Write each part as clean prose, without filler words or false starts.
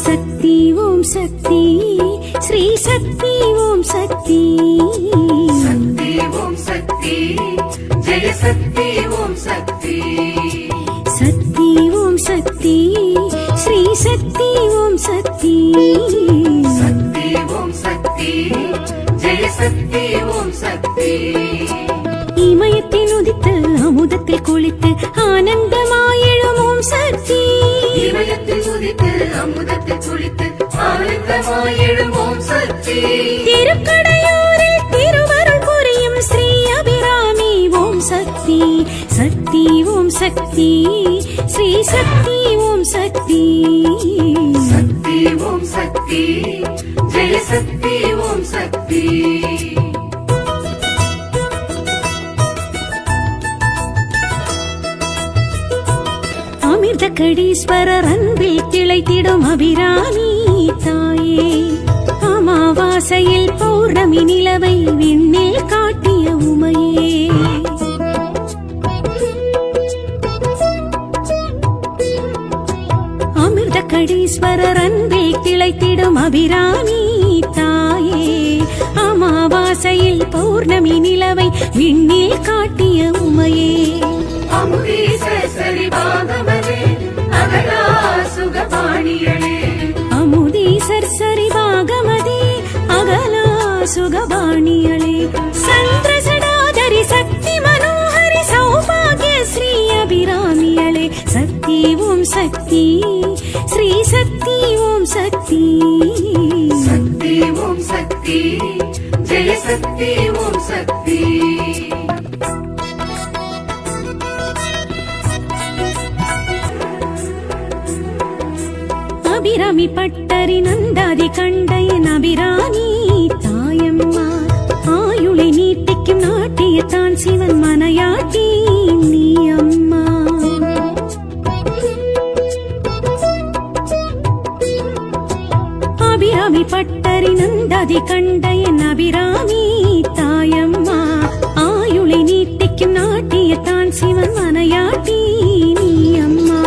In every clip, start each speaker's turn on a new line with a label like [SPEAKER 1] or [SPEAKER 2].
[SPEAKER 1] சக்தி ஓம் சக்தி ஸ்ரீ சக்தி ஓம் சக்தி
[SPEAKER 2] சக்தி ஓம் சக்தி ஜெய சக்தி ஓம் சக்தி
[SPEAKER 1] சக்தி ஓம் சக்தி ஸ்ரீ சக்தி ஓம் சக்தி
[SPEAKER 2] சக்தி ஓம் சக்தி ஜெய சக்தி ஓம் சக்தி
[SPEAKER 1] இமயத்தில் உதித்து அமுதத்தில் குளித்து ஆனந்தமாயெழும் ஓம் சக்தி
[SPEAKER 2] இமயத்தில் உதித்து அமுதத்தில் குளித்து ஆனந்தமாயெழும் ஓம் சக்தி
[SPEAKER 1] திருக்கடையூரில் திருவருள் புரியும் ஸ்ரீ அபிராமி ஓம் சக்தி சக்தி ஓம் சக்தி ஸ்ரீ சக்தி ஓம் சக்தி
[SPEAKER 2] சக்தி ஓம் சக்தி ஜெய சக்தி ஓம் சக்தி
[SPEAKER 1] அமிர்த கடீஸ்வரர் அன்பில் திளைத்திடும் அபிராமி தாயே அமாவாசையில் பௌர்ணமி நிலவை விண்ணில் காட்டிய உமையே அமிர்த கடீஸ்வரர் அன்பில் திளைத்திடும் அபிராமி தாயே அமாவாசையில் பௌர்ணமி நிலவை விண்ணில் காட்டிய உமையே
[SPEAKER 2] அமுதீசரி பாகமலே அகலா சுகபாணியளே
[SPEAKER 1] அமுதீசர் சரிவாகமதே அகலா சுகபாணியளே சந்திரசடாதரி சக்தி மனோஹரி சௌபாகிய ஸ்ரீ அபிராமியளே சக்தி ஓம் சக்தி ஸ்ரீ சக்தி ஓம் சக்தி
[SPEAKER 2] சக்தி ஓம் சக்தி ஜெய சக்தி ஓம் சக்தி
[SPEAKER 1] அபிராமி பட்டரி நந்தாதி கண்டையன் அபிராமி தாயம்மா ஆயுளை நீட்டிக்கும் நாட்டியத்தான் சிவன் மனையாட்டி நீ அம்மா அபிராமி பட்டரி நந்தாதி கண்டையன் அபிராமி தாயம்மா ஆயுளை நீட்டிக்கும் நாட்டியத்தான் சிவன் மனையாட்டி நீ அம்மா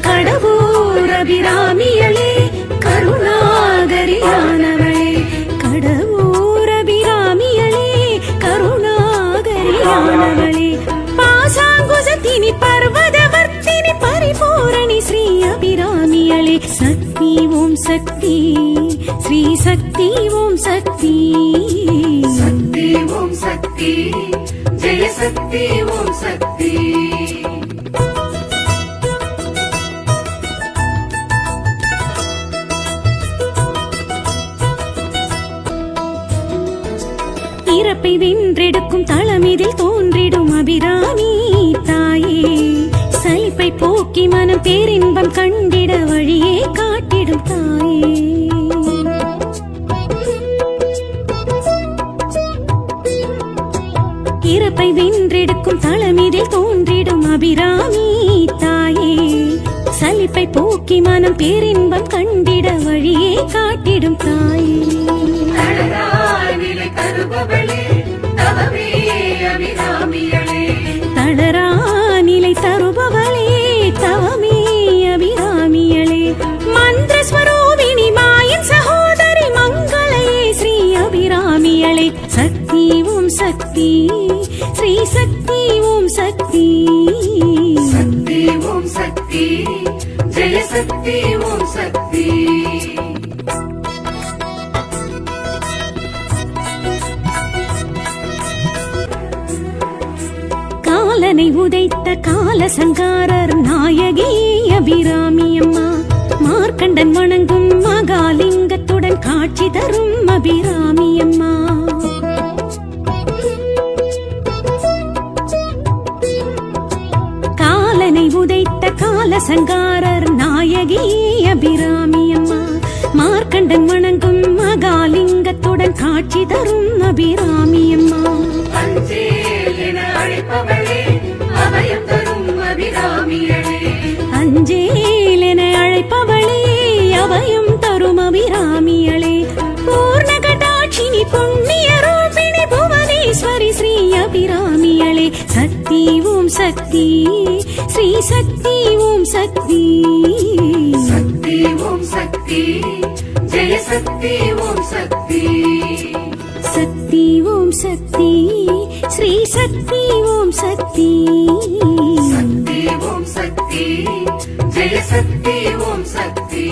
[SPEAKER 1] கடவுர் அபிராமியளே கருணாகரியானவளே கடவுர் அபிராமியளே கருணாகரியானவளே பாசாங்குசத்தினி பர்வதவர்த்தினி பரிபூரணி ஸ்ரீ அபிராமியளே சக்தி ஓம் சக்தி ஸ்ரீ சக்தி ஓம் சக்தி
[SPEAKER 2] சக்தி ஓம் சக்தி ஜெய சக்தி ஓம் சக்தி
[SPEAKER 1] இறப்பை வென்றெடுக்கும் தளமிதில் தோன்றிடும் அபிராமி தாயே சலிப்பை போக்கி மனம் பேரின்பம் கண்டிட வழியே காட்டிடும் தாயே இறப்பை வென்றெடுக்கும் தளமிதில் தோன்றிடும் அபிராமி தாயே சலிப்பை போக்கி மனம் பேரின்பம் கண்டிட வழியே காட்டிடும் தாயே
[SPEAKER 2] தளராநிலை தருபவளே தவமே அபிராமியளே
[SPEAKER 1] தளரா நிலை தருபவளே தவமே அபிராமியளே மந்திர ஸ்வரூபிணி மாயன் சகோதரி மங்களயே ஸ்ரீ அபிராமியளே சக்தி ஓம் சக்தி ஸ்ரீ சக்தி ஓம் சக்தி
[SPEAKER 2] சக்தி ஓம் சக்தி ஜெய சக்தி ஓம் சக்தி
[SPEAKER 1] காலனை உதைத்த கால சங்காரர் நாயகி அபிராமி அம்மா மார்க்கண்டன் வணங்கும் மகாலிங்கத்துடன் காட்சி தரும் அபிராமி அம்மா காலனை உதைத்த கால சங்காரர் நாயகி அபிராமி அம்மா மார்க்கண்டன் வணங்கும் மகாலிங்கத்துடன் காட்சி தரும் அபிராமி அம்மா
[SPEAKER 2] அஞ்சேல் என அழைப்பவளே அபயம் தரும் அபிராமியளே
[SPEAKER 1] அஞ்சேல் என அழைப்பவளே அபயம் தரும் அபிராமியளே பூர்ண கடாட்சினி புண்ணிய ரூபிணி புவனேஸ்வரி ஸ்ரீ அபிராமியளே சக்தி ஓம் சக்தி ஸ்ரீ சக்தி ஓம் சக்தி
[SPEAKER 2] சக்தி ஓம் சக்தி சக்தி ஜெய சக்தி ஓம் சக்தி
[SPEAKER 1] சக்தி ஓம் சக்தி ஸ்ரீ சக்தி ஓம் சக்தி
[SPEAKER 2] சக்தி ஓம் சக்தி ஜெய சக்தி ஓம் சக்தி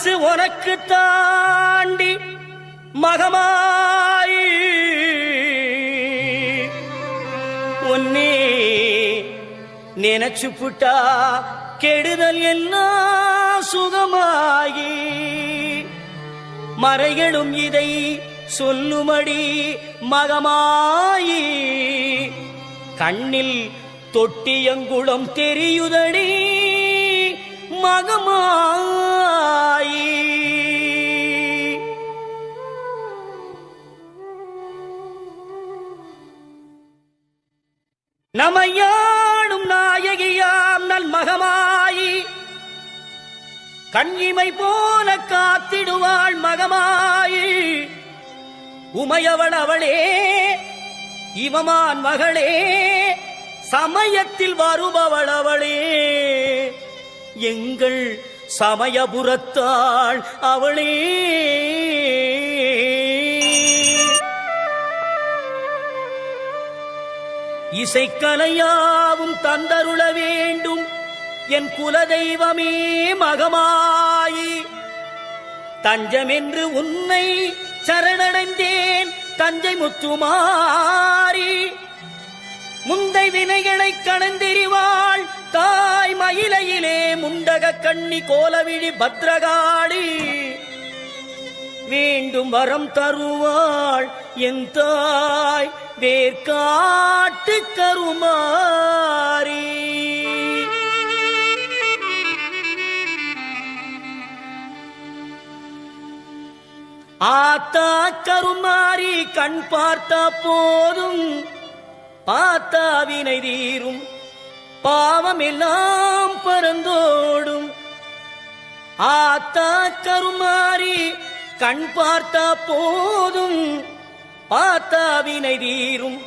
[SPEAKER 3] மனசு உனக்கு தாண்டி மகமாயி உன்னே நினைச்சு புட்டா கெடுதல் எல்லாம் சுகமாகி மறைகளும் இதை சொல்லுமடி மகமாயி கண்ணில் தொட்டியங்குளம் தெரியுதடி மகமாயி நமையாடும் நாயகியாம் நல் மகமாயி கண்ணிமை போல காத்திடுவாள் மகமாயி உமையவள் அவளே இவமான் மகளே சமயத்தில் வருபவள் அவளே எங்கள் சமயபுரத்தாள் அவளே இசைக்கலையாவும் தந்தருள வேண்டும் என் குலதெய்வமே மகமாயி தஞ்சமென்று உன்னை சரணடைந்தேன் தஞ்சை முத்துமாரி முந்தை வினைகளை கடந்தெறிவாள் தாய் மயிலையிலே முண்டக கண்ணி கோலவிழி பத்ரகாளி வேண்டும் வரம் தருவாள் என் தாய் வேர்காட்டு கருமாரி ஆத்தா கருமாரி கண் பார்த்தா போதும் பார்த்தா வினை தீரும் பாவம் எல்லாம் பறந்தோடும் ஆத்தா கருமாரி கண் பார்த்தா போதும் பார்த்தா வினை தீரும்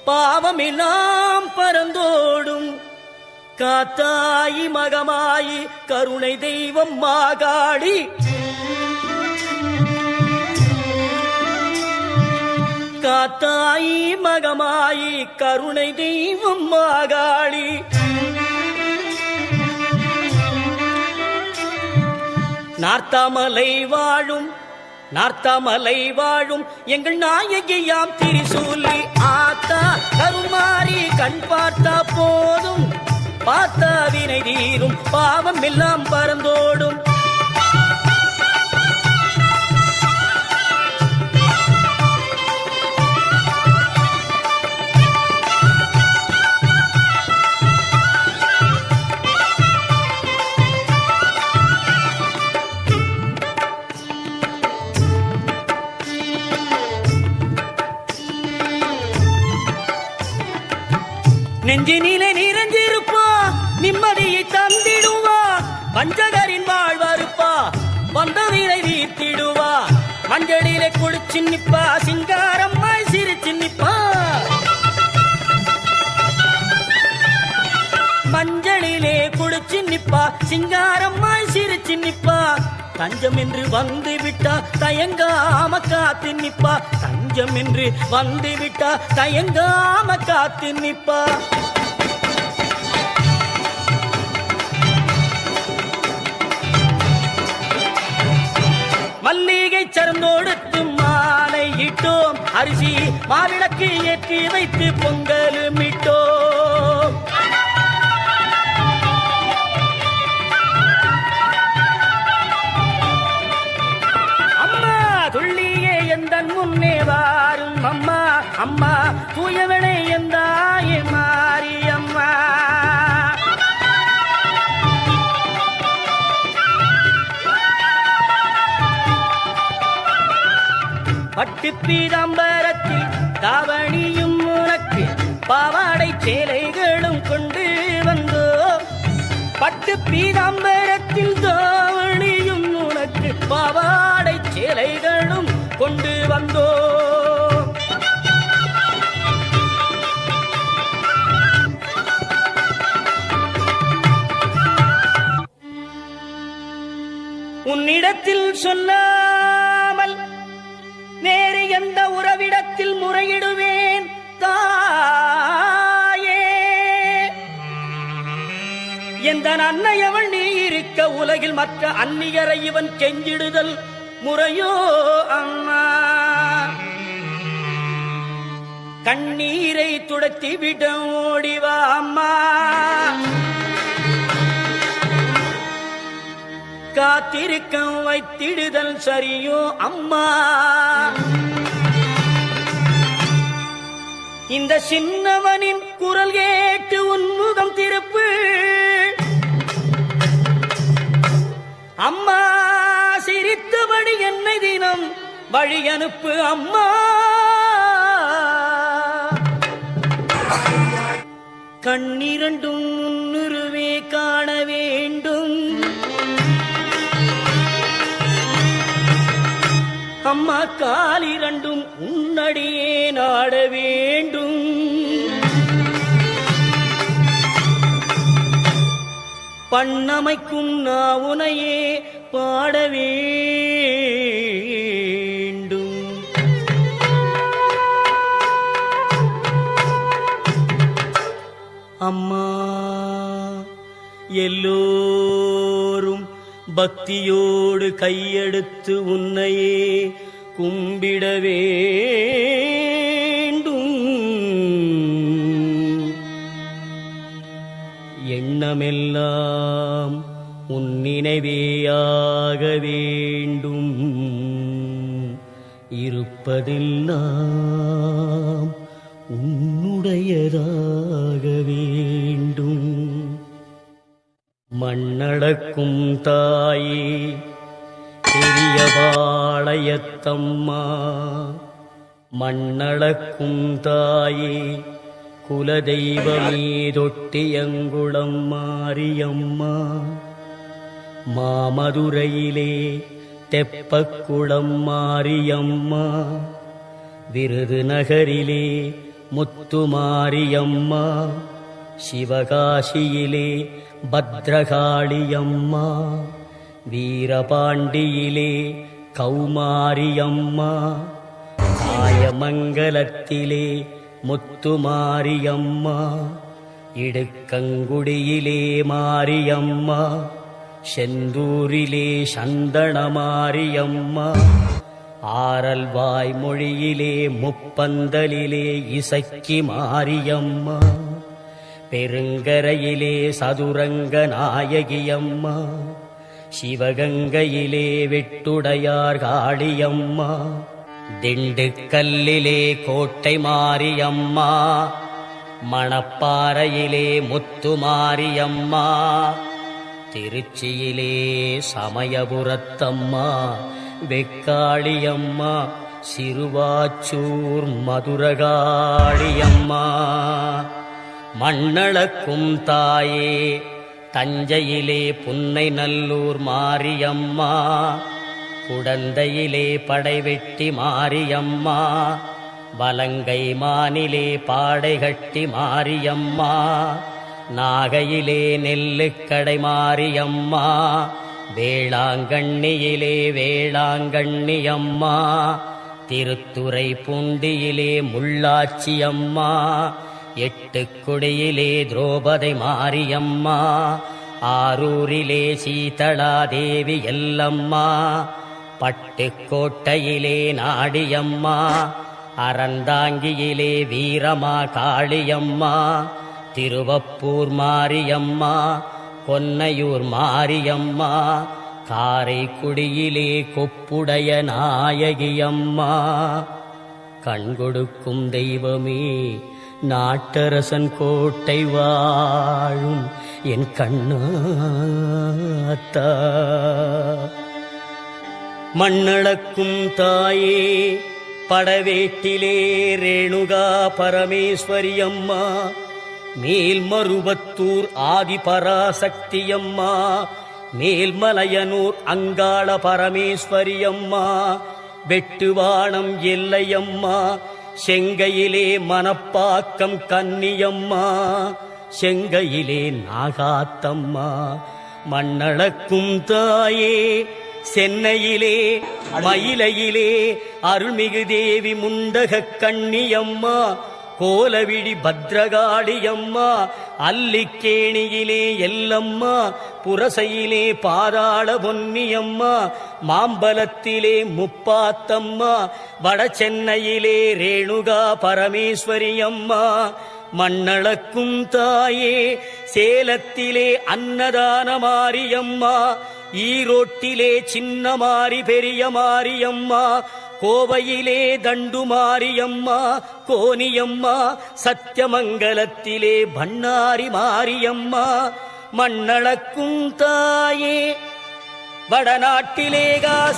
[SPEAKER 3] பாவம் எல்லாம் பறந்தோடும் காத்தாயி மகமாயி கருணை தெய்வம் மாகாளி காத்தாயி மகமாயி கருணை தெய்வம் மாகாளி நார்த்தாமலை வாழும் எங்கள் நாயகியாம் திரிசூலி ஆத்தா கருமாரி கண் பார்த்தா போதும் பார்த்தா வினை தீரும் பாவம் எல்லாம் பறந்தோடும் நெஞ்சினிலே நிறைஞ்சிருப்பா நிம்மதியை தந்திடுவா பஞ்சகரின் வாழ்வருப்பா வந்தவீரை வீர்த்திடுவா மஞ்சளிலே குளிச்சு நிப்பா சிங்காரம்மாய் சிரிச்சு நிப்பா மஞ்சளிலே குளிச்சு நிப்பா சிங்காரம்மாய் சிரிச்சு நிப்பா தஞ்சம் என்று வந்து விட்டா தயங்காம காத்து நிப்பா தஞ்சம் என்று வந்து விட்டா தயங்காம காத்து நிப்பா மல்லிகை சரந்தோடுத்து மாலை இட்டோம் அரிசி மாவிளக்கு ஏற்றி வைத்து பொங்கலும் இட்டோம் எந்தன் முன்னே வாரும் அம்மா அம்மா தூயவளே எந்தாயே மாறி அம்மா பட்டு பீதாம்பரத்தில் தாவணியும் உனக்கு பாவாடை சேலைகளும் கொண்டு வந்தோம் பட்டு பீதாம்பரத்தில் தாவணியும் உனக்கு பாவாடை சேலைகளும் கொண்டு வந்தோம் உன்னிடத்தில் சொல்லாமல் வேறு எந்த உறவிடத்தில் முறையிடுவேன் தாயே எந்த அன்னையவள் நீ இருக்க உலகில் மற்ற அந்நியரை இவன் கெஞ்சிடுதல் முறையோ அம்மா? கண்ணீரை துடைத்தி விட ஓடிவா அம்மா. காத்திருக்கம் வைத்திடுதல் சரியோ அம்மா? இந்த சின்னவனின் குரல் கேட்டு உன்முகம் திருப்பு அம்மா. சிரித்தபடி என்னை தினம் வழி அனுப்பு அம்மா. கண்ணிரண்டும் முன்னுருவே காண வேண்டும் அம்மா. காலிரண்டும் உன்னடியே நாட வேண்டும். பண்ணமைக்கும் நாவுனையே பாட வேண்டும். அம்மா எல்லோரும் பக்தியோடு கையெடுத்து உன்னையே கும்பிட வேண்டும். எண்ணமெல்லாம் உன் நினைவேயாக வேண்டும். இருப்பதெல்லாம் உன்னுடையதாக வேண்டும். மண்ணளக்கும் தாயே பெரியபாளையத்தம்மா. மண்ணளக்கும் தாயே குலதெய்வமே தொட்டியங்குளம் மாரியம்மா. மாமதுரையிலே தெப்பக்குளம் மாரியம்மா. விருதுநகரிலே முத்துமாரியம்மா. சிவகாசியிலே பத்ரகாளியம்மா. வீரபாண்டியிலே கௌமாரியம்மா. ஆயமங்கலத்திலே முத்துமாரியம்மா. இடுக்கங்குடியிலே மாரியம்மா. செந்தூரிலே சந்தனமாரியம்மா. ஆரல்வாய் மொழியிலே முப்பந்தலிலே இசக்கி மாரியம்மா. பெருங்கரையிலே சதுரங்க நாயகியம்மா. சிவகங்கையிலே வெட்டுடையார் காளியம்மா. திண்டுக்கல்லிலே கோட்டை மாரியம்மா. மணப்பாறையிலே முத்துமாரியம்மா. திருச்சியிலே சமயபுரத்தம்மா வெக்காளியம்மா. சிறுவாச்சூர் மதுரகாளியம்மா. மண்ணளக்கும் தாயே தஞ்சையிலே புன்னைநல்லூர் மாரியம்மா. குடந்தையிலே படைவெட்டி மாரியம்மா. வலங்கை மானிலே பாடைகட்டி மாரியம்மா. நாகையிலே நெல்லுக்கடை மாரியம்மா. வேளாங்கண்ணியிலே வேளாங்கண்ணியம்மா. திருத்துறை பூண்டியிலே முள்ளாச்சியம்மா. எட்டுக்குடியிலே திரௌபதி மாரியம்மா. ஆரூரிலே சீதளாதேவி எல்லம்மா. பட்டுக்கோட்டையிலே நாடியம்மா. அறந்தாங்கியிலே வீரமா காளியம்மா. திருவப்பூர் மாரியம்மா. கொன்னையூர் மாரியம்மா. காரைக்குடியிலே கொப்புடைய நாயகியம்மா. கண்கொடுக்கும் தெய்வமே நாட்டரசன் கோட்டை வாழும் என் கண்ணாத்தா. மண்ணளக்கும் தாயே படவேட்டிலே ரேணுகா பரமேஸ்வரியம்மா. மேல்மருவத்தூர் ஆதிபராசக்தியம்மா. மேல்மலையனூர் அங்காள பரமேஸ்வரியம்மா. வெட்டுவானம் எல்லையம்மா. செங்கையிலே மணப்பாக்கம் கன்னியம்மா. செங்கையிலே நாகாத்தம்மா. மண்ணளக்கும் தாயே சென்னையிலே மயிலையிலே அருள்மிகு தேவி முண்டக கண்ணியம்மா. கோலவிழி பத்ரகாளியம்மா, அல்லிக்கேணியிலே எல்லம்மா, புரசையிலே பாதாள பொன்னியம்மா, மாம்பலத்திலே முப்பாத்தம்மா, வடசென்னையிலே ரேணுகா பரமேஸ்வரியம்மா, மண்ணளக்கும் தாயே சேலத்திலே அன்னதான மாரியம்மா, ஈரோட்டிலே சின்ன மாரி பெரிய மாரியம்மா, கோவையிலே தண்டு மாரியம்மா, கோனியம்மா, சத்தியமங்கலத்திலே பண்ணாரி மாரியம்மா, மண்ணளக்கும் தாயே வடநாட்டிலே காசி